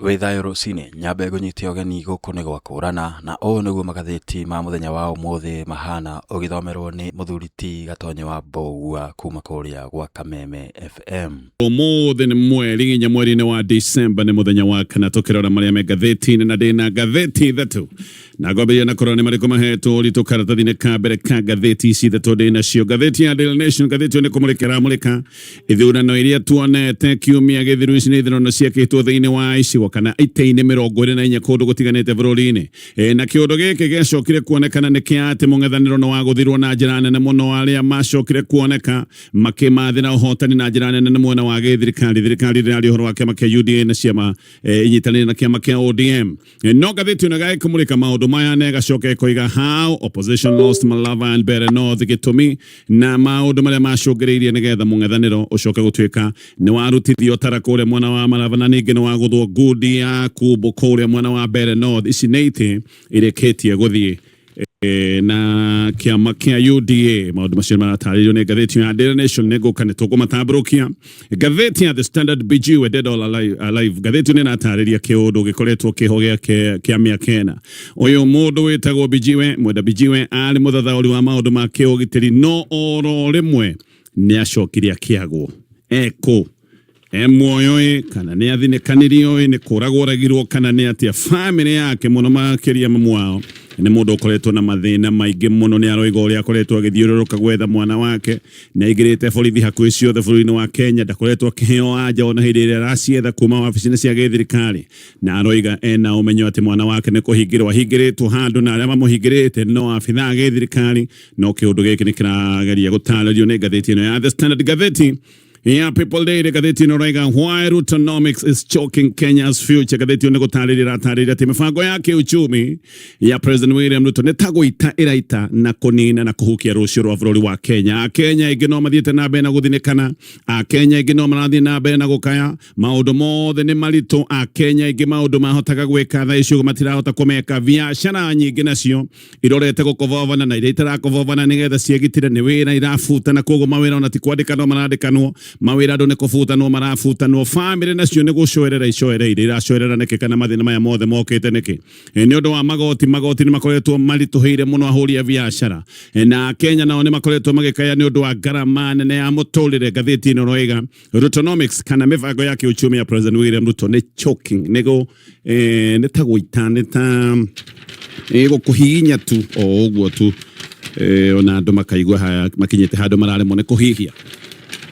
Withayo rucini nyambe gunyitio ogeni guku ni gwakurana na o niguo magathiti ma muthenya wa umuthi mahana ugithomerwo ni muthuriti Gatonye wa MBUGUA kuma kuria gwa Kameme FM. Umuthi ni mweri nginya mweri-ini wa December ni muthenya wa kana tukirora maria me gatheti-ini na ndina gatheti ithatu na ngwambiria na korwo ni mariko mahetwo ritu karatathi-ini ka mbere ka gatheti ici ithatu ndina cio. Gatheti ya Daily Nation, gatheti ni kumurika ithurano iria tuonete kiumia githiru ici ni ithurano ciakitwo thiini wa icigo kana ite-ini 24 kundu gutiganite bururi-ini. Na kiundu giki gicokire kuonekana ni kia ati mung'ethaniro no wa guthirwo na njira nene muno aria macokire kuoneka makimathira uhotani na njira nene mwena wa thirikari rari uhoro wa kiama kia UDA na ciama inyitanire na kiama kia ODM. No gatheti na gai kumurika maundu maya ne gacoke koiga how opposition lost Malava and Better North gitumi na maundu maria macungiriirie nigetha mung'ethaniro ucoke gutuika ni warutithio tarakure mwena wa Malava na ningi ni wa guthwo ngudi ya kubo kuria mwena wa Better North. Ici nĩ ite ireketie guthie na kiama kia UDA. Maundu macio marataririo ni gatheti ya Daily Nation neguka ni tukumatamburukia. Gatheti ya The Standard BGUA Dead All Alive gatheti ni natariria kiundu gikoretwo kihogia kia miaka ena. Uyu mundu witagwo BGUA mwenda BGUA ari muthathauri wa maundu ma kiugitiri no oro rimwe ni acokiria kiagwo eko muoyo kana ni athinekanirio ni kuragoragirwo kana ni atia family yake muno makiria mamu wao ni mundu ukoretwo na mathina maingi muno ni aroiga uria akoretwo agithiururuka gwetha mwana wake na igirite borithi hakuhi ciothe bũrũri-inĩ wa Kenya ndakoretwo akiheo anja ona hindi iria aracietha kuma wabici-inĩ cia gĩthirikari na aroiga ena umenyo ati mwana wake ni kuhingirwo ahingĩrĩtwo handu na aria mamuhingĩrĩte no abitha gĩthirikari no kiundu giki ni kirageria gũtarĩrio ni gatheti ino ya The Standard. Gatheti yeah, people day the gatheti no raiga why RUTOnomics is choking Kenya's future. Gatheti no gutarĩria ati mibango yake uchumi ya President William Ruto nitaguita iraita na kunina na kuhukia rucio rwa bũrũri wa Kenya. Kenya ingi no mathiete na mbere na guthinekana, Kenya ingi no marathie na mbere na gukaya maundu mothe ni marito, Kenya ingi maundu mahotaga gwika tha icio matirahota kumeka. Biashara nyingi nacio irorete gukovovana na iria itarakovovana nigetha ciegitire ni wira irafuta na koguo mawira ona ti kwandĩka no marandikanwo mawira ndo ne kufuta no marafuta no family nacio ne gucoerera icoereire iracoerera neke kana mathina maya mothe mokete neke ni undu wa magoti ni makoretwo marituhire muno ahuri ya biashara na Kenya nao ni makoretwo magikaya ni undu wa garama nene ya muturire. Gatheti ino roiga RUTOnomics kana mibango yake uchumi ya President William Ruto ni choking nego ni taguita ni ta gukuhihinya tu o uguo tu ona andu makaigua haya makinyete handu mararemwo ni kuhihia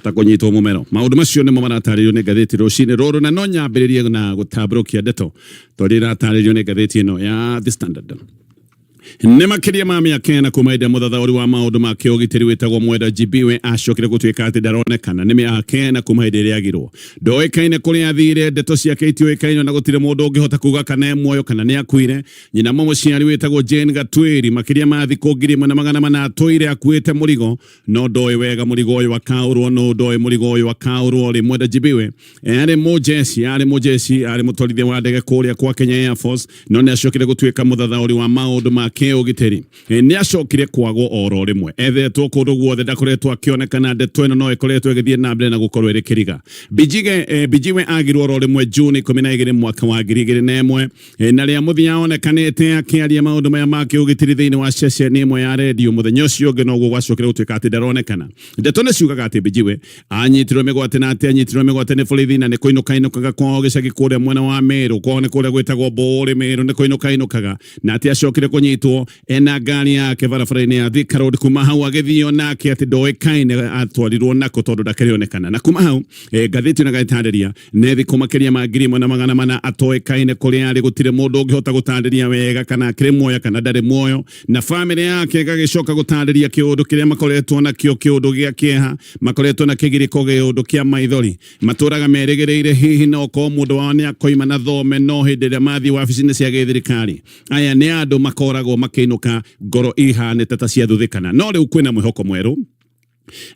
takunyitwo mumero. Maundu macio nimo marataririo ni gatheti rucini ruru na no nyambiririe na gutamburukia ndeto tondũ irataririo ni gatheti ino ya The Standard. Ni makiria ma miaka ena kuma ide muthathauri wa maundu ma kiugitiri witagwo mwenda GBwe acokire gutuika ati ndaronekana ni miaka ena kuma ide ria agirwo ndoikaine kuria athire. Ndeto ciake itioikaine na gutire mundu ungihota kuga kana muoyo kana ni akuire. Nyina mũciari witagwo Jane Gatwiri makiria ma thiku 1,400 atwire akuite murigo no ndoi wega murigo uyu akaurwo no ndoi murigo uyu akaurwo ri mwenda GBwe ari mujeci ari mutwarithia wa ndege kuria kwa Kenya Air Force no ni acokire gutuika muthathauri wa maundu ma kiugitiri ni acokire kwagwo oro rimwe ethetwo kundu guothe ndakoretwo akionekana. Ndeto ino no ikoretwo igithie na mbere na gukorwo iri kiriga. BGUA agirwo oro rimwe June 12 mwaka wa 2001 na ria muthia onekanite akiaria maundu maya ma kiugitiri thiini wa session imwe ya radio muthenya ucio ungi no gwacokire gutuika ati ndaronekana. Ndeto ni ciugaga ati BGUA anyitirwo migwate na ati anyitirwo migwate ni borithi na ni kuinukaga kwa gicagi kuria mwena wa Meru kwa ni kuria gwitagwo Bore Meru ni kuinukaga na ati acokire kunyitwo ena ngari yake barabara-ini ya Thika Road kuma hau agithio nake ati ndoikaine atwarirwo nako tondu ndakerionekana na kuma hau gatheti na gaitariria ne thiku makiria ma 1,400 atoikaine kuria ari gutire mundu ungihota gutariria wega kana akiri muoyo kana ndari muoyo na family yake gagicoka gutariria kiundu kiria makoretwo na kio kiundu gia kieha makoretwo na kigiriko giundu kia maithori maturaga merigereire hihi no ko mundu wao ni akoima na thome no hindi ria mathi wabici-ini cia gĩthirikari. Aya ni andu makoragwo makiinuka ngoro ihane tata cia thuthikana no riu kwina mwihoko mweru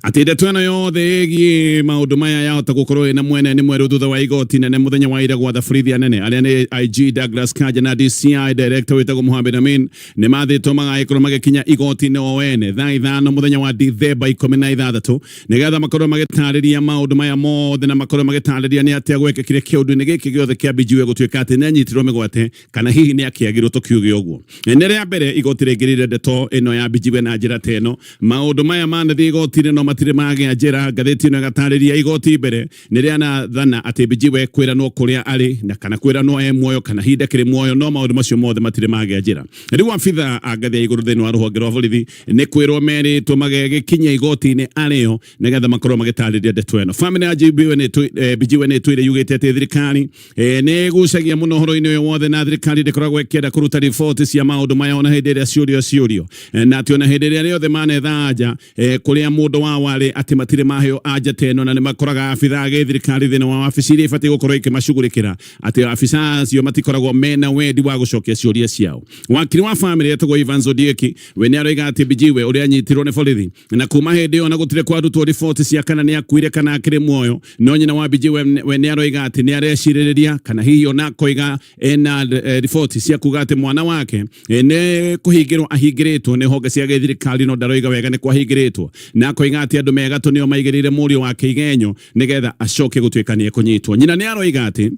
Ati ndeto ĩno yothe ĩgiĩ maũndũ maya yahota gũkorwo ĩna mwena nĩ mwerũ thutha wa igoti nene mũthenya wa ira gwatha borithi anene arĩa nĩ IG Douglas Kanja na DCI Director wĩtagwo Mohamed Amin nĩ mathĩtwo magagĩkorwo magĩkinya igoti-inĩ o ene thaa ithano mũthenya wa Dithemba 16 nĩgetha makorwo magĩtarĩria maũndũ maya mothe na makorwo magĩtarĩria nĩ atĩa gwekĩkire kĩũndũ-inĩ gĩkĩ gĩothe kĩa MBUGUA gũtuĩka atĩ nĩ anyitirwo mĩgwate kana hihi nĩ akĩagĩrwo tũkiuge ũguo. Nĩ rĩa mbere igoti rĩngĩrĩire ndeto ĩno ya MBUGUA na njĩra ta ĩno. Maũndũ maya manathiĩ igoti-inĩ no matirĩ magĩa njĩra. Ngathĩti ĩno ĩgatarĩria igoti mbere nĩ rĩana thana atĩ MBUGUA kwĩranwo kũrĩa arĩ na kana kwĩranwo muoyo kana hinda kĩrĩ muoyo no maũndũ macio mothe matirĩ magĩa njĩra. Rĩu abitha a ngathĩ ya igũrũ thĩinĩ wa rũhonge rwa borithi nĩ kwĩrwo merĩtwo magĩkinya igoti-inĩ arĩo nĩgetha makorwo magĩtarĩria ndeto ĩno. Family ya MBUGUA nĩ ĩtwĩre yugĩte atĩ thirikari nĩ ĩgucagia mũno ũhoro-inĩ ũyũ wothe na thirikari ndĩkoragwo ĩkĩenda kũruta riboti cia maũndũ maya ona hĩndĩ ĩrĩa ciũrio na atĩ ona hĩndĩ ĩrĩa rĩothe manetha anja kũrĩa mũndũ wa warĩ atĩ matirĩ maheo anja ta ĩno na nĩ makoraga abitha gĩthirikari thĩinĩ wa wabici iria ibatiĩ gũkorwo ikĩmacugurĩkĩra atĩ abitha acio matikoragwo mena wendi wa gũcokia ciũria ciao. Wakiri wa family etagwo Evans Odieki we nĩ aroiga atĩ MBUGUA ũrĩa anyitirwo nĩ borithi na kuma hĩndĩ ĩyo na gũtirĩ kwarutwo riboti cia kana nĩ akuire kana akĩrĩ muoyo no nyina wa MBUGUA we nĩ aroiga atĩ nĩ arecirĩrĩria kana hihi ona koiga ena riboti cia kuga atĩ mwana wake nĩ kũhingĩrwo ahingĩrĩtwo nĩ honge cia gĩthirikari no ndaroiga wega nĩ kwahingĩrĩtwo na koiga atĩ andũ me Gatonye maigĩrĩire mũriũ wake igenyo nĩgetha acoke gũtuĩka nĩ ekũnyitwo. Nyina nĩ aroiga atĩ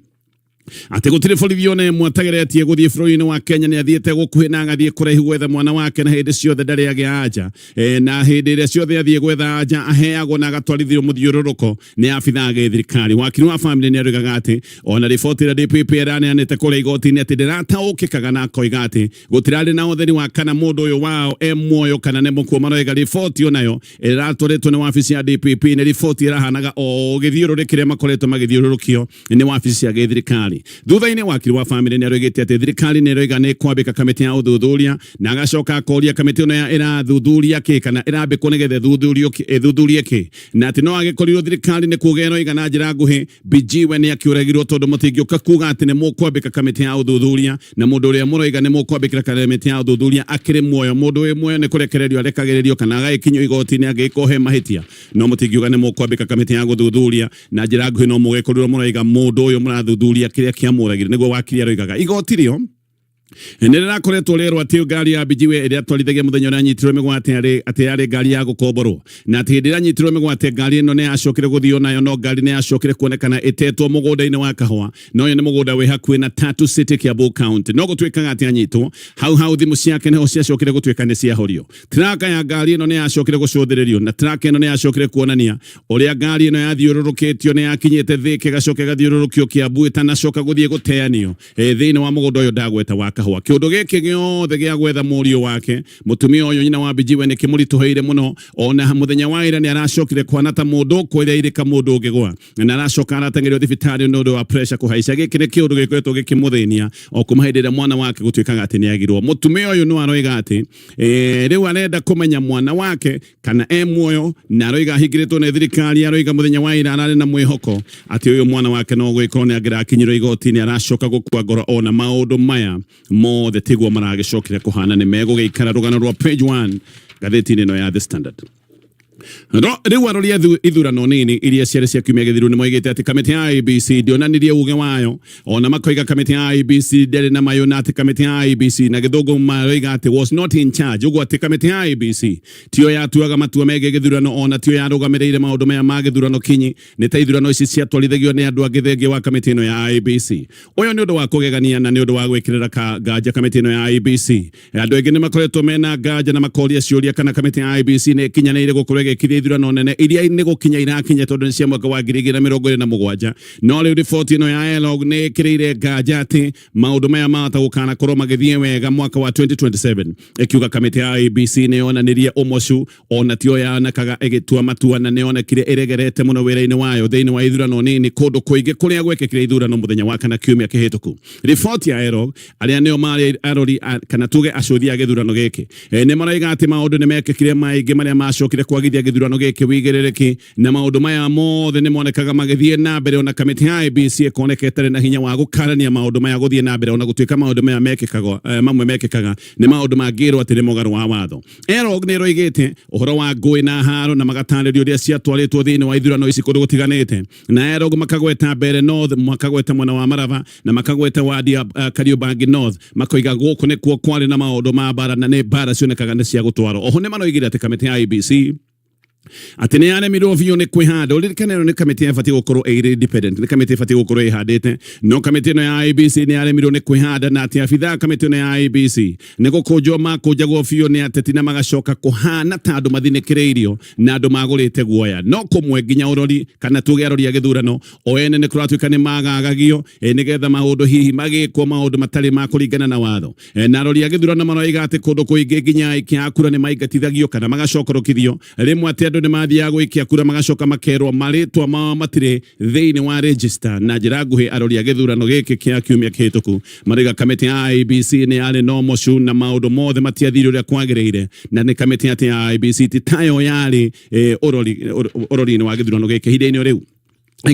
gũtirĩ borithi ona ĩmwe atageretie gũthiĩ bũrũri-inĩ wa Kenya nĩ athiĩte gũkuhĩ na agathiĩ kũraihu gwetha mwana wake na hĩndĩ ciothe ndarĩ agĩa anja na hĩndĩ ĩrĩa ciothe athiĩ gwetha anja aheagwo na agatwarithio mũthiũrũrũko nĩ abitha gĩthirikari. Wakiri wa family nĩ aroigaga atĩ ona riboti ĩrĩa DPP ĩraneanĩte kũrĩa igoti-inĩ atĩ ndĩrataũkĩkaga na akoiga atĩ gũtirarĩ na ũtheri wa kana mũndũ ũyũ wao muoyo kana nĩ mũkuo. Maroiga riboti onayo ĩratwarĩtwo nĩ wabici ya DPP nĩ riboti ĩrahanaga o gĩthiũrũrĩ kĩrĩa makoretwo magĩthiũrũrũkio nĩ wabici cia gĩthirikari. Thutha-inĩ wakiri wa family nĩ aroigĩte atĩ thirikari nĩ ĩroiga nĩ kwambĩka kamĩtĩ ya ũthuthuria na agacoka akoria kamĩtĩ ĩno ĩrathuthuria kĩ kana ĩrambĩkwo nĩgetha ĩthuthurie kĩ na atĩ no agĩkorirwo thirikari nĩ kuga ĩroiga na njĩra nguhĩ MBUGUA nĩ akĩũragirwo tondũ mũtingĩũka kuga atĩ nĩ mũkwambĩka kamĩtĩ ya ũthuthuria na mũndũ ũrĩa mũroiga nĩ mũkwambĩkĩra kamĩtĩ ya ũthuthuria akĩrĩ muoyo. Mũndũ wĩ muoyo nĩ kũrekererio arekagĩrĩrio kana agagĩkinyio igoti-inĩ angĩkohe mahĩtia no mũtingiuga nĩ mũkwambĩka kamĩtĩ ya gũthuthuria na njĩra nguhĩ no mũgĩkorirwo mũroiga mũndũ ũyũ mũrathuthuria kĩrĩa kĩamũragire nĩguo wakiri aroigaga igoti rĩo nĩ rĩrakoretwo rĩerwo atĩ ngari ya MBUGUA ĩrĩa atwarithagia mũthenya ũrĩa anyitirwo mĩgwate atĩ yarĩ ngari ya gũkomborwo na atĩ hĩndĩ ĩrĩa anyitirwo mĩgwate ngari ĩno nĩ yacokire gũthiĩ nayo no ngari nĩ yacokire kuonekana ĩtetwo mũgũnda-inĩ wa kahũa no ũyũ nĩ mũgũnda wĩ hakuhĩ na Tatu City Kiambu County. No gũtuĩkaga atĩ anyitwo hau thimũ ciake nĩho ciacokire gũtuĩka nĩ ciahorio. Traka ya ngari ĩno nĩ yacokire gũcũthĩrĩrio na traka ĩno nĩ yacokire kuonania ũrĩa ngari ĩno yathiũrũrũkĩtio nĩ yakinyĩte thĩ ĩgacoka ĩgathiũrũrũkio Kiambu ĩtanacoka gũthiĩ gũteanio thĩinĩ wa mũgũnda ũyũ ndagweta wa kahũa. Kĩũndũ gĩkĩ gĩothe gĩa gwetha mũriũ wake mũtumia ũyũ nyina wa MBUGUA nĩ kĩmũritũhĩire mũno ona mũthenya wa ira nĩ aracokire kwana ta mũndũ kũrĩa irĩka mũndũ ũngĩgwa na aracoka arateng'erio thibitarĩ nĩ ũndũ wa pressure kũhaica. Gĩkĩ nĩ kĩũndũ gĩkoretwo gĩkĩmũthĩnia o kuma hĩndĩ ĩrĩa mwana wake gũtuĩkaga atĩ nĩ agirwo. Mũtumia ũyũ no aroiga atĩ rĩu arenda kũmenya mwana wake kana muoyo na aroiga ahingĩrĩtwo nĩ thirikari. Aroiga mũthenya wa ira ararĩ na mwĩhoko atĩ ũyũ mwana wake no gwĩkorwo nĩ angĩrakinyirwo igoti-inĩ. Aracoka gũkua ngoro ona maũndũ maya mothe tiguo maragĩcokire kũhana nĩ megũgĩikara rũgano rwa page 1 ngathĩti-inĩ ĩno ya The Standard. Rĩu arori ithurano nini iria ciarĩ cia kiumia gĩthiru nĩ moigĩte atĩ kamĩtĩ ya IEBC ndionanirie uge wayo ona makoiga kamĩtĩ ya IEBC ndĩrĩ na mayũ na atĩ kamĩtĩ ya IEBC na gĩthũngũ maroiga atĩ was not in charge. Ũguo atĩ kamĩtĩ ya IEBC tiyo yatuaga matua megiĩ gĩthurano ona tiyo yarũgamĩrĩire maũndũ maya ma gĩthurano kinyi. Nĩ ta ithurano ici ciatwarithagio nĩ andũ angĩ thengia wa kamĩtĩ ĩno ya IEBC. Ũyũ nĩ ũndũ wa kũgegania na nĩ ũndũ wa gwĩkĩrĩra nganja kamĩtĩ ĩno ya IEBC. Andũ aingĩ nĩ makoretwo mena nganja na makoria ciũria kana kamĩtĩ ya IEBC nĩ ĩkinyanĩire gũkorwo ĩgĩkithia ithurano nene iria nĩ gũkinya irakinya tondũ nĩ cia mwaka wa 2027. No rĩu riboti ĩno ya ELOG nĩ ĩkĩrĩire nganja atĩ maũndũ maya mahota gũkanakorwo magĩthiĩ wega mwaka wa 2027. Ĩkiuga kamĩtĩ ya IEBC nĩ yonanirie ũmocu ona tiyo yanakaga ĩgĩtua matua na nĩ yonekire ĩregerete mũno wĩra-inĩ wayo thĩinĩ wa ithurano nini kũndũ kũingĩ kũrĩa gwekĩkire ithurano mũthenya wa kana kiumia kĩhĩtũku. Riboti ya ELOG arĩa nĩo marĩ arori kana tuge acũthia gĩthurano gĩkĩ nĩ maroiga atĩ maũndũ nĩ mekĩkire maingĩ marĩa macokire kwagithia gũteithia gĩthurano gĩkĩ wĩigĩrĩrĩki na maũndũ maya mothe nĩ monekaga magĩthiĩ na mbere ona kamĩtĩ ya IEBC ĩkoneka ĩtarĩ na hinya wa gũkarania maũndũ maya gũthiĩ na mbere ona gũtuĩka maũndũ maya mamwe mekĩkaga nĩ maũndũ mangĩrwo atĩ nĩ mũgarũ wa watho. EROG nĩ ĩroigĩte ũhoro wa ngũĩ na haro na magatarĩrio ũrĩa ciatwarĩtwo thĩinĩ wa ithurano ici kũndũ gũtiganĩte, na EROG makagweta Mbere North, makagweta mwena wa Marava na makagweta wadi ya Kariobangi North, makoiga gũkũ nĩkuo kwarĩ na maũndũ ma mbara na nĩ mbara cionekaga nĩ cia gũtwarwo. Oho nĩ maroigire atĩ kamĩtĩ ya IEBC atĩ nĩ yaremirwo biũ nĩ kwĩhanda. Ũririkane ĩno nĩ kamĩtĩ ĩbatiĩ gũkorwo ĩrĩ independent, nĩ kamĩtĩ ĩbatiĩ gũkorwo ĩhandĩte, no kamĩtĩ ĩno ya IEBC nĩ yaremirwo nĩ kwĩhanda, na atĩ abithaa kamĩtĩ ĩno ya IEBC nĩ gũkũnjwo makũnjagwo biũ nĩ ateti na magacoka kũhana ta andũ mathinĩkĩrĩirio na andũ magũrĩte guoya. No kũmwe nginya ũrori kana tuge arori a gĩthurano o ene nĩ kũratuĩka nĩ magagagio nĩgetha maũndũ hihi magĩkwo maũndũ matarĩ ma kũringana na watho. Na arori a gĩthurano maroiga atĩ kũndũ kũingĩ nginya aikia a kura nĩ maingatithagio kana magacokorokithio, rĩmwe atĩ andũ nĩ mathiaga gũikia kura magacoka makerwo marĩtwa mao matirĩ thĩinĩ wa register. Na njĩra nguhĩ arori a gĩthurano gĩkĩ kĩa kiumia kĩhĩtũku marauga kamĩtĩ ya IEBC nĩ yarĩ no mocu na maũndũ mothe matiathire ũrĩa kwagĩrĩire, na nĩ kamĩtĩ atĩ ya IEBC ti tayo yarĩ ũrori-inĩ wa gĩthurano gĩkĩ ihinda-inĩ rĩu.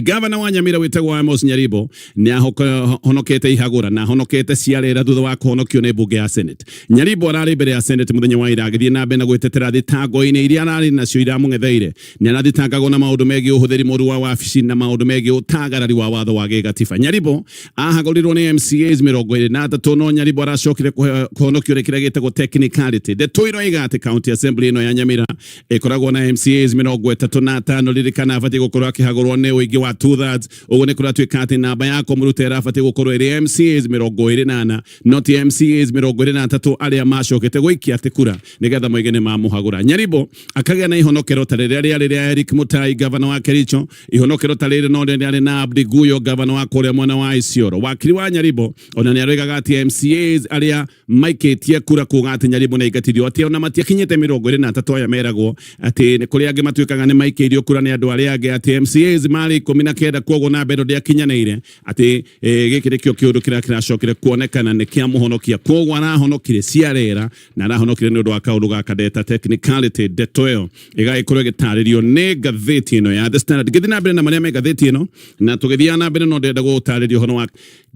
Gavana wa Nyamira wĩtagwo Amos Nyaribo nĩ ahonokete ihagũra na ahonokete ciarĩra thutha wa kũhonokio nĩ mbunge ya Senate. Nyaribo ararĩ mbere ya Senate mũthenya wa ira agĩthiĩ na mbere na gwĩtetera thitango-inĩ iria ararĩ nacio iramũng'etheire. Nĩ arathitangagwo na maũndũ megiĩ ũhũthĩri mũru wa wabici na maũndũ megiĩ ũtagarari wa watho wa gĩgatiba. Nyaribo ahagũrirwo nĩ MCAs 23 no Nyaribo aracokire kũhonokio nĩ kĩrĩa gĩtagwo technicality. Ndeto iroiga atĩ county assembly ĩno ya Nyamira ĩkoragwo na MCAs 35 ririkana abatiĩ gũkorwo akĩhagũrwo nĩ ũingĩ wa 2/3. Ũguo nĩ kũratuĩka atĩ namba yako mũrute arabatiĩ gũkorwo ĩrĩ MCAs 24 not MCAs 23 arĩa macokete gũikia atĩ kura nĩgetha moige nĩ mamũhagũra. Nyaribo akagĩa na ihonokero ta rĩrĩa rĩarĩ rĩa Eric Mutai gavana wa Kericho, ihonokero ta rĩrĩ no rĩarĩ na Abdi Guyo gavana wa kũrĩa mwena wa Isiolo. Wakiri wa Nyaribo ona nĩ aroigaga atĩ MCAs arĩa maikĩtie kura kuuga atĩ Nyaribo nĩ aingatithio atĩ ona matiakinyĩte 23 aya meragwo atĩ nĩ kũrĩ angĩ matuĩkaga nĩ maikĩirio kura nĩ andũ arĩa angĩ atĩ MCAs marĩ 19 kwoguo na mbere ndĩakinyanĩire atĩ gĩkĩ nĩkĩo kĩũndũ kĩrĩa kĩracokire kuonekana nĩ kĩa mũhonokia, kwoguo arahonokire ciarera na arahonokire nĩ ũndũ wa kaũndũ gaka ndeta technicality. Ndeto ĩyo ĩgagĩkorwo ĩgĩtarĩrio nĩ ngathĩti ĩno ya The Standard. Gĩthiĩ na mbere na marĩa me ngathĩti ĩno na tũgĩthiĩ na mbere no ndenda gũtarĩrio ũhoro wa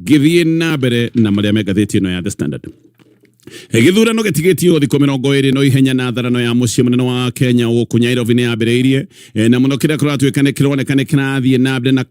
gĩthiĩ na mbere na marĩa me ngathĩti ĩno ya The Standard. Gĩthurano gĩtigĩtio thikũ 20 no ihenya na tharano ya mũciĩ mũnene wa Kenya gũkũ Nairobi nĩ yambĩrĩirie na mũno kĩrĩa kũratuĩka nĩ kĩroneka nĩ kĩrathiĩ na mbere na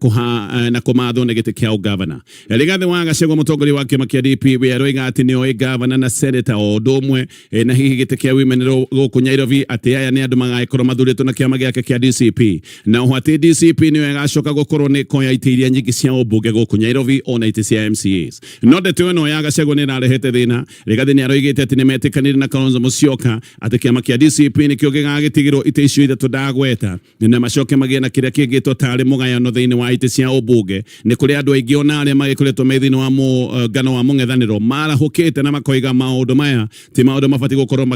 kũmathwo nĩ gĩtĩ kĩa ũgavana. Rigathĩ wa Gachagua mũtongoria wa kĩama kĩa DP aroiga atĩ nĩoĩ gavana na senator o ũndũ ũmwe na hihi gĩtĩ kĩa women gũkũ Nairobi atĩ aya nĩ andũ magagĩkorwo mathurĩtwo na kĩama gĩake kĩa DCP, na atĩ DCP nĩyo ĩgacoka gũkorwo nĩ koya itĩ iria nyingĩ cia ũmbunge gũkũ Nairobi ona itĩ cia MCAs. No ndeto ĩno ya Gachagua nĩ ĩrarehete thĩna. Rigathĩ aroigĩte atĩ nĩ metĩkanĩire na Kalonzo Musyoka atĩ kĩama kĩa DCP nĩkĩo gĩgagĩtigĩrwo itĩ icio ithatũ ndagweta na macoke magĩe na kĩrĩa kĩngĩtwo tarĩ mũgayano thĩinĩ wa itĩ cia ũmbunge. Nĩ kũrĩ andũ aingĩ ona arĩa magĩkoretwo me thĩinĩ wa mũngano wa mũng'ethanĩro marahũkĩte na makoiga maũndũ maya ti maũndũ mabatiĩ gũkorwo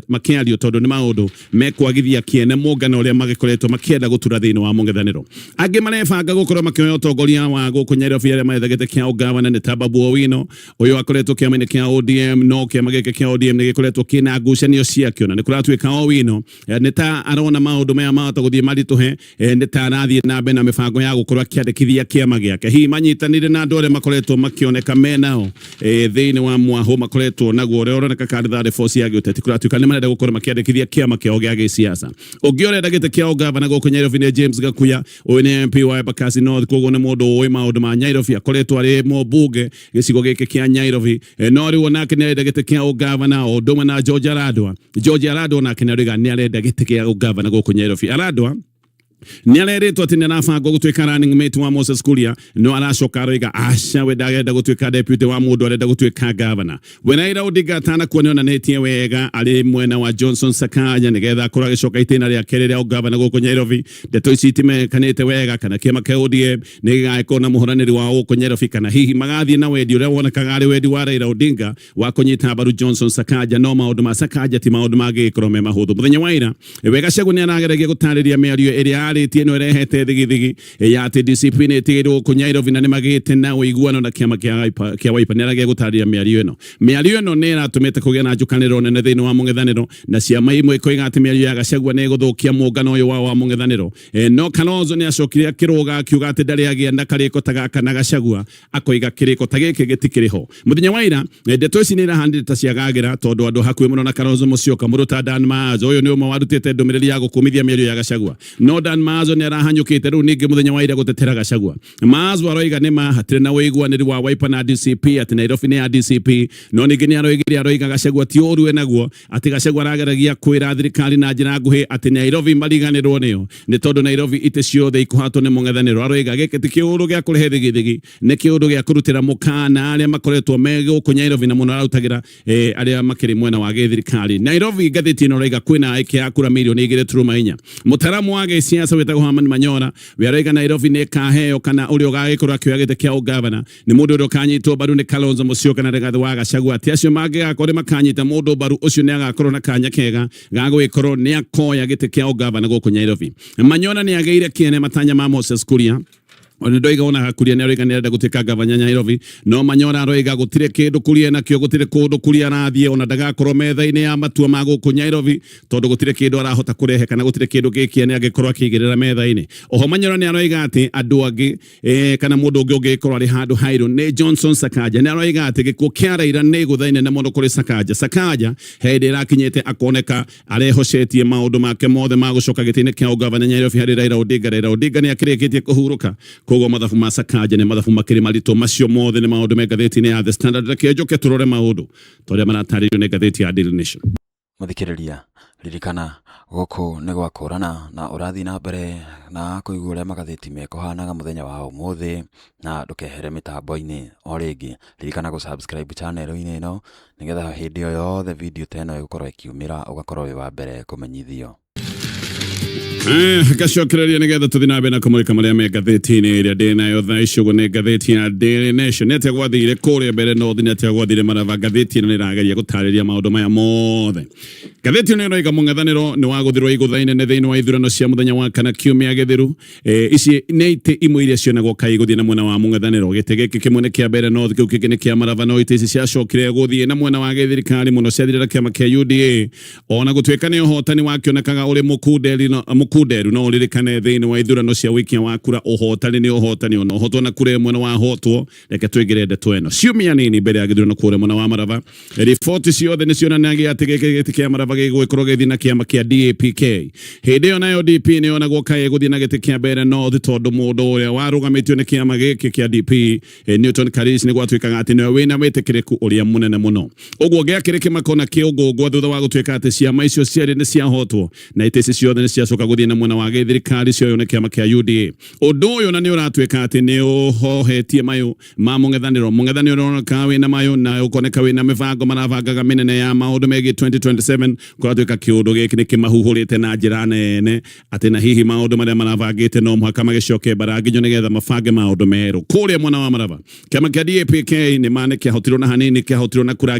makĩario tondũ nĩ maũndũ mekwagithia kĩene mũngano ũrĩa magĩkoretwo makĩenda gũtura thĩinĩ wa mũng'ethanĩro. Angĩ marebanga gũkorwo makĩoya ũtongoria wa gũkũ Nairobi arĩa marethagĩte kĩa ũgavana nĩ ta Babu Owino ũyũ akoretwo kĩama-inĩ kĩa ODM, no kĩama gĩkĩ kĩa ODM nĩ gĩkoretwo kĩna ngucanio ciakĩo na nĩ kũratuĩka Owino nĩ ta arona maũndũ maya mahota gũthiĩ maritũhe, nĩ ta arathiĩ na mbere na mĩbango ya gũkorwo akĩandĩkithia kĩama gĩake. Hihi manyitanĩire na andũ arĩa makoretwo makĩoneka menao thĩinĩ wa mwahũ makoretwo naguo ũrĩa ũroneka kandidate force ya gĩũteti kũratuĩka nĩ marenda gũkorwo makĩandĩkithia kĩama kĩao gĩa gĩsiasa. Ũngĩ ũrenda gĩtĩ kĩa ũgavana gũkũ Nairobi nĩ James Gakuya, ũyũ nĩ MP wa Embakasi North, koguo nĩ mũndũ ũĩ maũndũ ma Nairobi, akoretwo arĩ mũmbunge gĩcigo gĩkĩ kĩa Nairobi, no rĩu onake nĩ arenda gĩtĩ kĩa ũgavana o ũndũ ũmwe na George Aradwa nake nĩ arenda gĩtĩ kĩa ũgavana gũkũ Nairobi. Aradwa nĩ areretwo atĩ nĩ arabanga gũtuĩka running mate wa Moses Kuria, no aracoka aroiga aca we ndagenda gũtuĩka deputy wa mũndũ arenda gũtuĩka gavana. We Raila Odinga atanakuonanĩtie wega arĩ mwena wa Johnson Sakaja nĩgetha akorwo agĩcoka itĩna rĩa kerĩ rĩa ũgavana gũkũ Nairobi. Ndeto ici itimekanĩte wega kana kĩama kĩa ODM nĩ gĩgagĩkorwo na mũhũranĩri wa gũkũ Nairobi kana hihi magathiĩ na wendi ũrĩa wonekaga arĩ wendi wa Raila Odinga wa kũnyita mbaru Johnson Sakaja. No maũndũ ma Sakaja ti maũndũ mangĩgĩkorwo me mahũthũ. Mũthenya wa ira we Gachagua nĩ arageragia gũtarĩria mĩario ĩrĩa yarĩtie no ĩrehete thigithigi ya atĩ DCP nĩ ĩtigĩrwo kũ Nairobi na nĩ magĩte na ũiguano na kĩama kĩa Wiper nĩ aragia gũtarĩria mĩario ĩno nĩ ĩratũmĩte kũgĩa na njũkanĩro nene thĩinĩ wa mũng'ethanĩro na ciama imwe ikoiga atĩ mĩario ya Gachagua nĩ ĩgũthũkia mũngano ũyũ wa mũng'ethanĩro no Kalonzo nĩ acokire akĩrũga akiuga atĩ ndarĩ agĩa na karĩko ta gaka na Gachagua akoiga kĩrĩko ta gĩkĩ gĩtikĩrĩ ho mũthenya wa ira ndeto ici nĩ irahandĩte ta ciagagĩra tondũ andũ hakuhĩ mũno na Kalonzo Musyoka mũndũ ta Dan Maazo ũyũ nĩ ũmwe warutĩte ndũmĩrĩri ya gũkũmithia mĩario ya Gachagua no Dan Maazo nĩ arahanyũkĩte rĩu ningĩ mũthenya wa ira gũtetera Gachagua Maazo aroiga nĩ hatirĩ na ũiguanĩri wa Wiper na DCP atĩ Nairobi nĩ ya DCP no ningĩ nĩ aroiga Gachagua ti ũru enaguo atĩ Gachagua arageragia kwĩra thirikari na njĩra nguhĩ atĩ Nairobi mariganĩrwo nĩyo nĩ tondũ Nairobi itĩ ciothe ikũhatwo nĩ mũng'ethanĩro aroiga gĩkĩ ti kĩũndũ gĩa kũrehe thigithigi nĩ kĩũndũ gĩa kũrutĩra mũkana arĩa makoretwo me gũkũ Nairobi na mũno arutagĩra arĩa makĩrĩ mwena wa gĩthirikari Nairobi ngathĩti ĩno aroiga kwĩna aiki a kura milioni 2.4 mũtaramu wa gĩsiasa wĩtagwo Hamani Manyora we aroiga Nairobi nĩ kaheo kana ũrĩa ũgagĩkorwo akĩoya gĩtĩ kĩa ũgavana nĩ mũndũ ũrĩa ũkanyitwo mbaru nĩ Kalonzo Musyoka na Rigathi wa Gachagua ti acio mangĩgakorwo makanyita mũndũ mbaru ũcio nĩ agakorwo na kanya kega gagũgĩkorwo nĩ akoya gĩtĩ kĩa ũgavana gũkũ Nairobi Manyora nĩ agĩire kĩene matanya ma Moses Kuria ndoiga ona Kuria nĩ aroiga nĩ arenda gũtuĩka gavana Nairobi no Manyora aroiga gũtirĩ kĩndũ Kuria nakĩo gũtirĩ kũndũ Kuria arathiĩ ona ndagakorwo metha-inĩ ya matua ma gũkũ Nairobi tondũ gũtirĩ kĩndũ arahota kũrehe kana gũtirĩ kĩndũ gĩkĩ nĩ angĩkorwo akĩigĩrĩra metha-inĩ oho Manyora nĩ aroiga atĩ andũ angĩ kana mũndũ ũngĩ ũngĩkorwo arĩ handũ hairũ nĩ Johnson Sakaja nĩ aroiga atĩ gĩkuũ kĩa Raila nĩ gũthaine na mũndũ kũrĩ Sakaja hĩndĩ ĩrakinyĩte akoneka arehocetie maũndũ make mothe ma gũcoka gĩtĩ-inĩ kĩa ũgavana Nairobi harĩ Raila Odinga nĩ akĩrĩkĩtie kũhurũka koguo mathabu ma Sakaja nĩ mathabu makĩrĩ maritũ macio mothe nĩ maũndũ me ngathĩti-inĩ ya The Standard reke njoke tũrore maũndũ tondũ maratarĩrio nĩ ngathĩti ya Daily Nation mũthikĩrĩria ririkana gũkũ nĩ gwakũrana na ũrathi na mbere na kũigua ũrĩa magathĩti mekũhanaga mũthenya wa ũmũthĩ na ndũkehere mĩtambo-inĩ o rĩngĩ ririkana gũ-subscribe channel-inĩ ĩno nĩgetha hĩndĩ o yothe video ta ĩno ĩgũkorwo ĩkiumĩra ũgakorwo wĩ wa mbere kũmenyithio gacokereria nĩgetha tũthiĩ na mbere na kũmũrĩka marĩa me ngathĩti-inĩ ĩrĩa ndĩ nayo thaa ici ũguo nĩ ngathĩti ya Daily Nation nĩ atĩa gwathire kũrĩa mbere no nĩ atĩa gwathire marava ngathĩti ĩno nĩ ĩrageria gũtarĩria maũndũ maya mothe ngathĩti ĩno ĩroiga mũng'ethanĩro nĩ wagũthirwo igũtha inene thĩinĩ wa ithurano cia mũthenya wa kana kiumia gĩthiru ici nĩ itĩ imwe iria cionagwo kaĩ gũthiĩ na mwena wa mũng'ethanĩro gĩtĩ gĩkĩ kĩmwe nĩ kĩa mbere no kĩu kĩngĩ nĩ kĩa marava no itĩ ici ciacokire gũthiĩ na mwena wa gĩthirikari mũno ciathirĩra kĩama kĩa UDA ona gũtuĩka nĩ ũhotani wakĩonekaga ũrĩ mũkunderu no ũririkane thĩinĩ wa ithurano cia wikia wa kura ũhotani nĩ ũhotani ona ũhotwo na kura ĩmwe na wahotwo reke tũingĩre ndeto ĩno ciumia nini mbere ya gĩthurano kũrĩa mwena wa marava riboti ciothe nĩ cionanagia atĩ gĩkĩ gĩtĩ kĩa marava gĩgũgĩkorwo gĩthiĩ na kĩama kĩa DAPK hĩndĩ ĩyo nayo DP nĩ onagwo kaĩ gũthiĩ na gĩtĩ kĩa mbere no tondũ mũndũ ũrĩa warũgamĩtio nĩ kĩama gĩkĩ kĩa DP Newton Karis nĩ gwatuĩkaga atĩ nĩwe wĩna wĩtĩkĩrĩku ũrĩa mũnene mũno ũguo gĩakĩrĩ kĩmako na kĩũngũngwa thutha wa gũtuĩka atĩ ciama icio ciarĩ nĩ ciahotwo na itĩ ici ciothe nĩ ciacoka gũthiĩ na mwena wa gĩthirikari cio nĩ kĩama kĩa UDA ũndũ ũyũ na nĩ ũratuĩka atĩ nĩ ũhohetie mayũ ma mũng'ethanĩro ũroneka wĩna mayũ na ũkoneka wĩna mĩbango marabangaga mĩnene ya maũndũ megiĩ 2027 kũratuĩka kĩũndũ gĩkĩ nĩ kĩmahuhũrĩte na njĩra nene atĩ na hihi maũndũ marĩa marabangĩte no mũhaka magĩcoke mbaranginyo nĩgetha mabange maũndũ merũ kũrĩa mwena wa marava kĩama kĩa DAPK nĩ mane kĩahotirwo na hanini kĩahotirwo na kura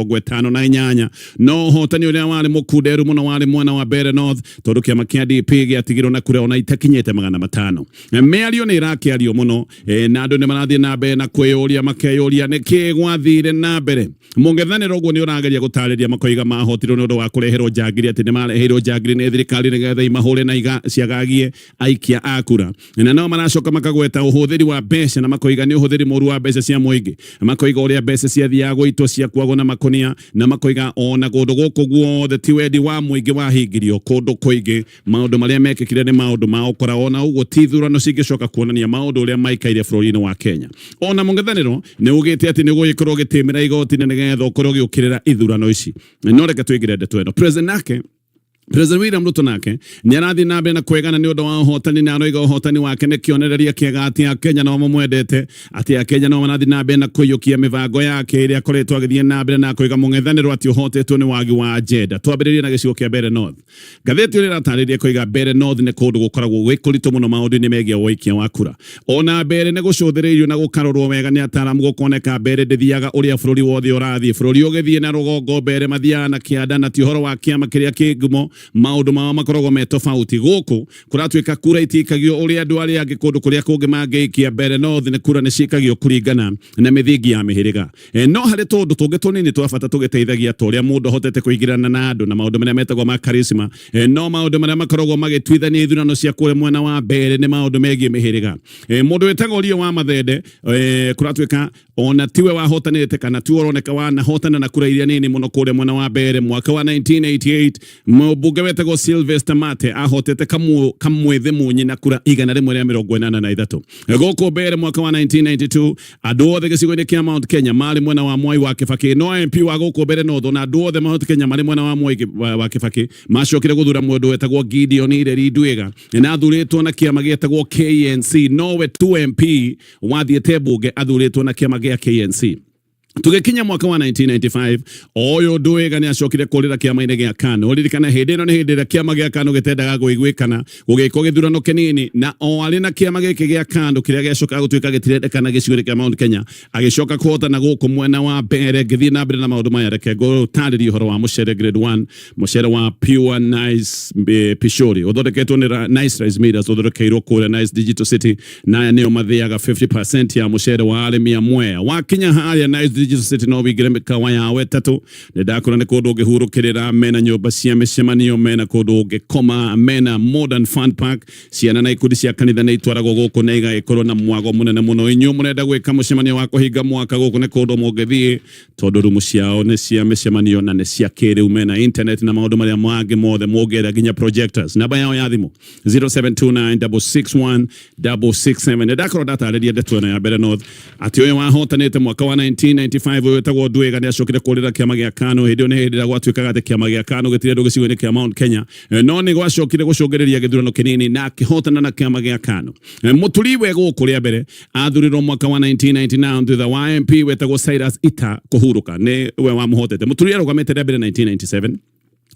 1958 no ũhotani ũrĩa warĩ mũkunderu mũno warĩ mwena wa Bere North tondũ kĩama kĩa DP gĩatigirwo na kura ona itakinyĩte 500 mĩario nĩ irakĩario mũno na andũ nĩ marathiĩ na mbere na kwĩyũria makeyũria nĩkĩ gwathire na mbere mũng'ethanĩro ũguo nĩ ũrageria gũtarĩria makoiga mahotirwo nĩ ũndũ wa kũreherwo njangiri atĩ nĩ mareherwo njangiri nĩ thirikari nĩgetha imahũre na ciagagie aikia a kura na no maracoka makagweta ũhũthĩri wa mbeca na makoiga nĩ ũhũthĩri mũru wa mbeca cia mũingĩ makoiga ũrĩa mbeca ciathiaga gũitwo ciakuagwo na makonia na makoiga ona kũndũ gũkũ guothe ti wendi wa mũingĩ wahingirio kũndũ kũingĩ maũndũ marĩa mekĩkire nĩ maũndũ ma ũkora ona ũguo ti ithurano cingĩcoka kuonania maũndũ ũrĩa maikaire bũrũri-inĩ wa Kenya ona mũng'ethanĩro nĩ ugĩte atĩ nĩ gũgĩkorwo gĩtĩmĩra igoti-inĩ nĩgetha ũkorwo gĩũkĩrĩra ithurano ici no reke tũingĩre ndeto ĩno President William Ruto nake nĩ arathiĩ na mbere na kwegana nĩ ũndũ wa ũhotani na aroiga ũhotani wake nĩ kĩonereria kĩega atĩ Akenya no mamwendete atĩ Akenya no marathiĩ na mbere na kũiyũkia mĩbango yake ĩrĩa akoretwo agĩthiĩ na mbere na kũiga mũng'ethanĩro atĩ ũhotetwo nĩ wagi wa agenda twambĩrĩrie na gĩcigo kĩa Bere North ngathĩti ĩrĩa ĩratarĩria kũiga Bere North nĩ kũndũ gũkoragwo gwĩ kũritũ mũno maũndũ-inĩ megiĩ ũikia wa kura ona Bere nĩ gũcũthĩrĩirio na gũkarorwo wega nĩ ataaramu gũkoneka Bere ndĩthiaga ũrĩa bũrũri wothe ũrathiĩ bũrũri ũgĩthiĩ na rũgongo Bere mathiaga na kĩanda na ti ũhoro wa kĩama kĩrĩa kĩ ngumo maundu mao makoragwo me tofauti guku kuratuika kura itikagio uria andu aria angi kundu kuria kungi mangiikia mbere no thine kura ni cikagio kuringana na mithingi ya mihiriga no hari tundu tungi tunini twabata tugiteithagia toria mundu hotete kuingirana na andu na maundu maria metagwo ma charisma no maundu maria makoragwo magitwithania ithurano cia kure mwena wa mbere ni maundu megie mihiriga mundu wetagwo Rio wa Mathende kuratuika ona tiwe wahotanite kana tiwe uroneka wana hotana na kura iria nini muno kure mwena wa mbere mwaka wa 1988 mbunge wetagwo Sylvester Mate ahotete kamwethe munyi na kura 183 goko mbere mwaka wa 1992 andu othe gicigo-ini kia Mount Kenya mari mwena wa Mwai wa Kibaki no MP wa goko mbere no thona andu othe Mount Kenya mari mwena wa Mwai wa Kibaki macokire guthura mundu wetagwo Gideon Ireri Ndwiga na athuritwo na kiama gietagwo KNC nowe 2MP wathiete mbunge athuritwo na kiama gia KNC tugekinya mwaka wa 1995 oyo Ndwiga ni acokire kurira kiama-ini gia KANU ririkana hindi ino ni hindi ria kiama gia KANU gitendaga guiguikana gugiko githurano kinini na o ari na kiama giki gia KANU kiria giacoka gutuika gitirendekana gicigo kia Mount Kenya agicoka kuhotana guku mwena wa mbere ngithii na mbere na maundu maya reke gutariria uhoro wa mucere grade 1 mucere wa Pure Nice Pishori uthondeketwo ni Nice Rice Millers uthondekeirwo kuria Nice Digital City na nio mathiaga 50% ya mucere wa arimi amwe wakinya haria Nice Digital City no wigire mikawa yawe tatu ndakora ni kundu ngihurukirira mena nyumba cia micemanio mena kundu ngikoma mena modern fun park ciana na ikundi cia kanitha ni itwaragwo guku na igaikorwo na mwago munene muno inyu murenda gwika mucemanio wa kuhinga mwaka guku ni kundu mungithii tondu rumu ciao ni cia micemanio na ni cia kiriu mena internet na maundu maria mangi mothe mungera ginya projectors namba yao ya thimu 0729661667 ndakora datariria ndeto na ya mbere north ati uyu wahotanite mwaka wa 1995 wetagwo Ndwiga ni acokire kurira kiama gia KANU hindi ni hindi gwatuikaga ati kiama gia KANU gitire ndu gicigo-ini kia Mount Kenya no ni gwacokire gucungiriria githurano kinini na kihotana na kiama gia KANU muturiwe guku ria mbere athurirwo mwaka wa 1999 thutha wa MP wetagwo Cyrus Ita kuhuruka ni we wa muhotete muturi arugamite ria mbere 1997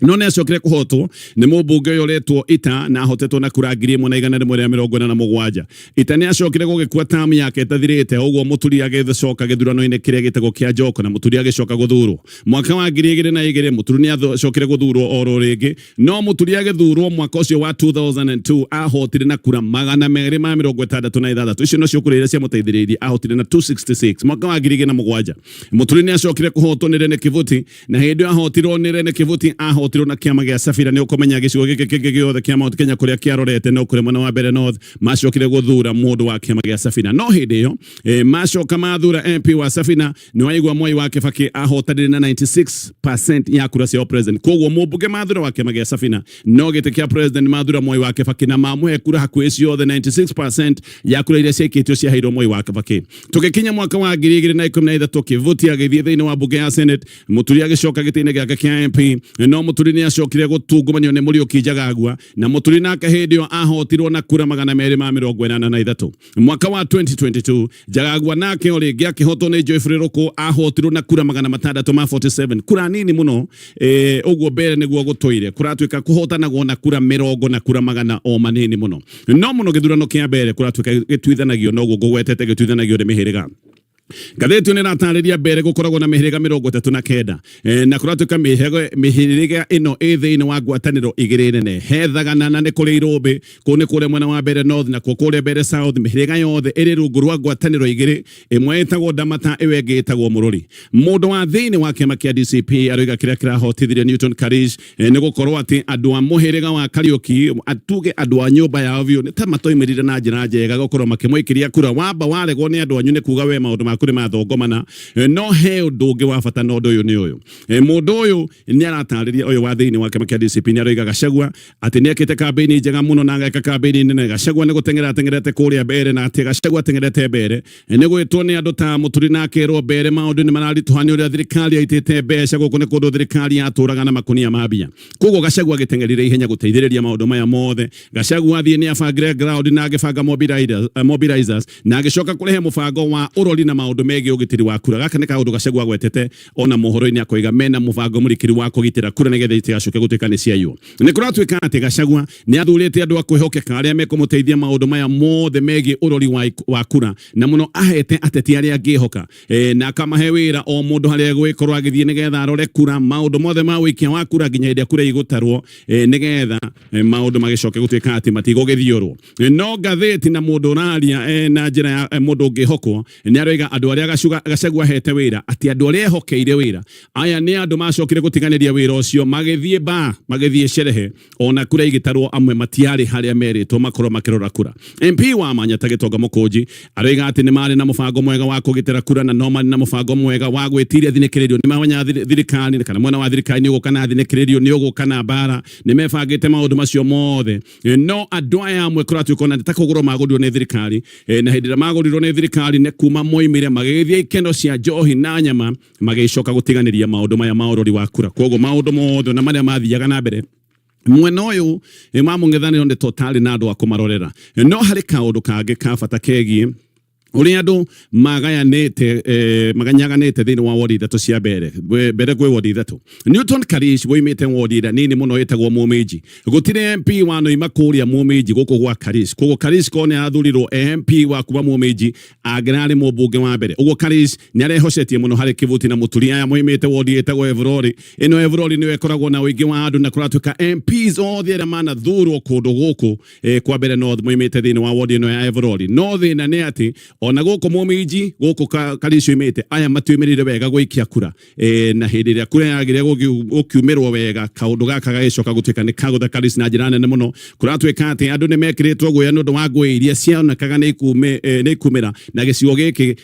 no ne acokire kuhotwo ni mubunge uyu retwo Ita na ahotetwo na kura 1,147 Ita ni acokire gugikua tamu yake itathirite uguo muturi agicoka githurano-ini kiria gitagwo kia Njoko na muturi agicoka guthurwo mwaka wa 2002 muturi ni acokire guthurwo oro ringi no muturi agithurwo mwaka ucio wa 2002 ahotire na kura 266 icio no cio kura iria cia muteithiririe ahotire na 266 mwaka wa 2007 muturi ni acokire kuhotwo ni Rene Kivuti na hindi ahotirwo ni Rene Kivuti ahotirwo na kiama gia Safira ni ukomenya gicigo giki giothe kia Mount Kenya kuria kiarorete no kure mwena wa mbere north macokire guthura mundu wa kiama gia Safina no hindi iyo macoka mathura MP wa Safina ni waigwa Mwai wa Kibaki ahotanire na 96% ya kura cia president koguo mubunge mathura wa kiama gia Safina no gite kia president mathura Mwai wa Kibaki na mamwe kura hakuhi ciothe 96% ya kura iria ciikitio cia hairwo Mwai wa Kibaki tugikinya mwaka wa 2013 Kivuti agithie thiini wa bunge ya Senate muturi agicoka gitine giake kia MP no muturi ni acokire gutungumanio ni Muriuki Njagagua na muturi nake hindi yo ahotirwo na kura 283 mwaka wa 2022 Njagagua nake oringi akihotwo ni Joyfrey Ruku ahotirwo na kura 647 kura nini muno uguo mbere niguo gutoire kuratuika kuhotanagwo na kura 40 na kura 100 o manini muno no muno githurano kia mbere kuratuika gitwithanagio no guo gwetete gitwithanagio ni mihiriga Gatheti ni ratariria mbere gukoragwo na mihiriga 39 na kuratuika mihiriga ino thiini wa ngwataniro igiri nene hethagana na ni kuri Irumbi kuni kure mwena wa mbere north na kure mbere south mihiriga yothe iri rungu rwa ngwataniro igiri imwe itagwo Ndamata iwe ingi itagwo Mururi mundu wa thiini wa kiama kia DCP aroiga kiria kirahotithirie Newton Karish ni gukorwo ati andu a muhiriga wa Kariuki atuge andu a nyumba yao biu ni ta matoimirire na njira njega gukorwo makimwikiria kura wamba waregwo ni andu anyu ni kuga we maundu kuri mathongomana no he undu ungi wa bata no nduyu ni uyu mundu uyu ni aratariria uyu wa thiini wa kiama kia DCP ni aroiga Gachagua ati ni akite kampeni njega muno na ageka kampeni nene Gachagua ni gutengerete kuria mbere na ati Gachagua atengerete mbere ni gwitwo ni andu ta muturi na kerwo mbere maundu ni mararituhani uria thirikari aitite mbeca guku ni kundu thirikari aturaga na makunia mabia koguo Gachagua agitengerire ihenya guteithiriria maundu maya mothe Gachagua athii ni abangire ground na agibanga mobilizers na agicoka kurehe mubango wa urori na maundu megi ugitiri wa kura gaka ni kaundu Gachagua gwetete ona mohoro-ini akoiga mena mubango murikiri wa kugitira kura nigetha itigacoke gutuika ni ciayo ni kuratuika ati Gachagua ni athurite andu akwihokeka aria mekumuteithia maundu maya mothe megi urori wa kura na muno ahete ateti aria angihoka na akamahe wira o mundu haria gwikorwo agithie nigetha arore kura maundu mothe ma wikia wa kura nginya hĩndĩ kura igutarwo nigetha maundu magicoke gutuika ati matigugithiurwo no ngathĩti na mundu uraria na njira ya mundu ngihokwo ni aroiga andu aria Gachagua hete wira ati andu aria ehokeire wira aya ni andu macokire gutiganiria wira ucio magithie sherehe ona kura igitarwo amwe matiari haria meritwo makorwo makirora kura MP wa Manyata Gitonga Mukunji aroiga ati ni mari na mubango mwega wa kugitira kura na no mari na mubango mwega wa gwitiria thinikiririo ni mawanya thirikari kana mwena wa thirikari ni ugukana thinikiririo ni ugukana bara ni mebangite maundu macio mothe no andu aya amwe kuratu kona takugurwo magurirwo ni thirikari na hindira magurirwo ni thirikari ne kuma moimire magithia ikeno cia njohi na nyama magicoka gutiganiria maundu maya ma urori wa kura koguo maundu mothe na maria mathiaga na mbere mwena uyu mamung'ethaniro ndi totali na andu akumarorera no hari kaundu kangi ka bata kegie uria andu maganyaganite thini wa wodi ithatu cia mbere gwe wodi ithatu Newton Karish woimite wodi ira nini muno itagwo Mumiji gutire MP wa no imakuria Mumiji guku gwa Karish kogo Karish kone athurirwo MP wa kuba Mumiji agrari mubunge wa mbere ugo Karish ni arehocetie muno hari kivuti na muturia ya woimite wodi itagwo Evrori ino Evrori niwe koragwo na wingi wa andu na kuratuka MPs othe aria mana thurwo kundu guku kwa mbere no woimite thini wa wodi ino ya Evrori no thina ni ati ona guku Mumiji guku Karish imite aya matuimirire wega gwikia kura na hindi iria kura yagire gukiumirwo wega kaundu gaka gagicoka gutuika ni kagutha Karish na njira nene muno kuratuika ati andu ni mekiritwo guya nundu wa ngui iria cionekaga ni ikumira na gicigo giki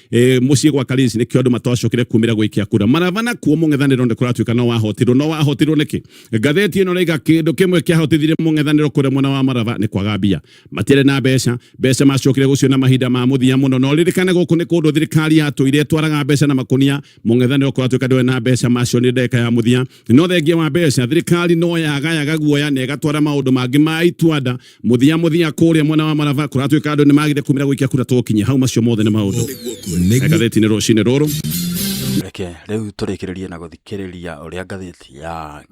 mucii gwa Karish ni kio andu matocokire kumira gwikia kura maravana kuo mung'ethaniro ndi kuratuika no wahotirwo niki ngatheti ino raiga kindu kimwe kiahotithire mung'ethaniro kure mwena wa Marava ni kwaga mbia matire na mbeca macokire gucio na mahinda ma muthia muno no ririkane guku ni kundu thirikari yatuire twaraga mbeca na makunia mung'ethaniro kuratuika ndwe na mbeca macio ni ndeka ya muthia no thengia wa mbeca thirikari no yagayaga guoya na igatwara maundu mangi ma itwanda muthia kuria mwena wa Marava kuratuika andu ni magire kumira gwikia kura tukinyia hau macio mothe ni maundu ngatheti ni rucine ruru reke riu turikiririe na guthikiriria uria ngatheti ya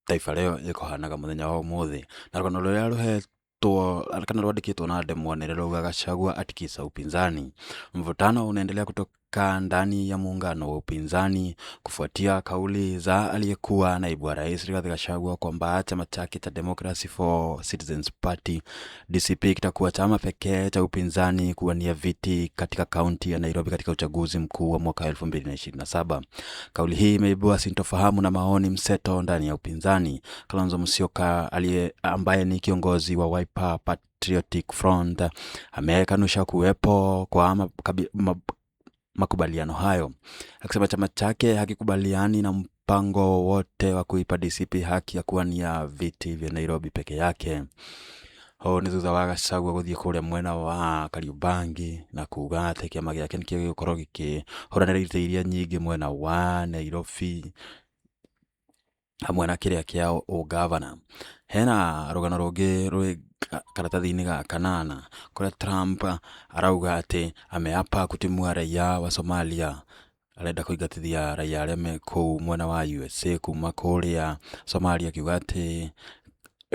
Taifa Leo ikuhanaga muthenya wa umuthi na rugano ruria ruhetwo kana rwandikitwo na ndemwa ni ruga Gachagua atikisa upinzani. Mvutano unaendelea kutoka ndani ya muungano wa upinzani kufuatia kauli za aliyekuwa naibu wa rais Rigathi Gachagua kwamba chama chake cha Democracy for Citizens Party DCP kitakuwa chama pekee cha upinzani kuwania viti katika kaunti ya Nairobi katika uchaguzi mkuu wa mwaka 2027. Kauli hii imeibua sintofahamu na maoni mseto ndani ya upinzani. Kalonzo Musyoka ambaye ni kiongozi wa Wiper Patriotic Front amekanusha kuwepo kwa makubaliano hayo, akisema chama chake hakikubaliani na mpango wote wa kuipa DCP haki ya kuwania viti vya Nairobi peke yake. Ho ni thutha wa Gachagua guthie kuria mwena wa Kariobangi na kuga ati kiama giake nikio gikorwo gikihuranira ite iria nyingi mwena wa Nairobi hamwe na kiria kia ugavana. Hena rugano rungi rwi karatathi-ini ga kanana kuria Trump arauga ati ameapa kutimua raia wa Somalia, arenda kuingatithia raia aria me kuu mwena wa USA kuma kuria Somalia, kiuga ati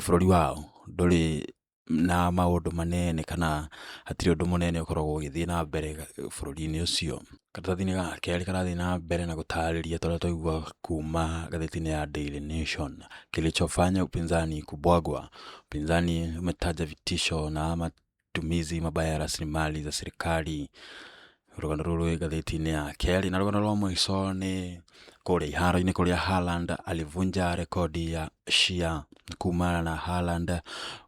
bururi wao nduri na maundu manene kana hatiri undu munene ukoragwo ugithii na mbere bururi-ini ucio. Karatathi-ini ga keri karathi na mbere na gutariria toria twaigua kuma gatheti-ini ya Daily Nation kilichofanya upinzani kubwagwa. Upinzani umetaja vitisho na matumizi mabaya ya rasilimali za serikali. Rugano ruru gatheti-ini ya keri na rugano rwa mwisho ni kuria iharo-ini kuria Haaland alivunja rekodi ya Shia kumana na Haaland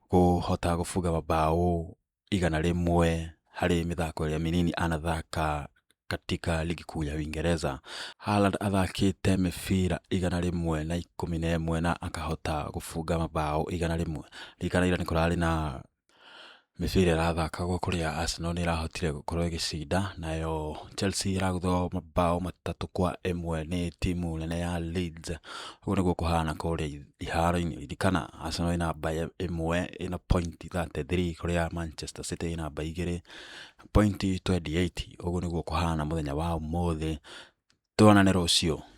kuhota kufuga mabao 100 hari mithako ya minini anathaka katika ligi kuu ya Uingereza. Haaland athakite mipira 111 na akahota kufuga mabao 100. Likana ira ni kurari na mĩbira ĩrathakagwo kũrĩa Arsenal nĩ ĩrahotire gũkorwo ĩgĩcinda, nayo Chelsea ĩraguthwo mabao 3-1 nĩ timu nene ya Leeds. Ũguo nĩguo kũhana kũrĩa iharo-inĩ. Ririkana Arsenal ĩ namba 1 ĩna point 33 kũrĩa Manchester City ĩ namba 2 point 28. Ũguo nĩguo kũhana mũthenya wa ũmũthĩ. Tuonane rũciũ.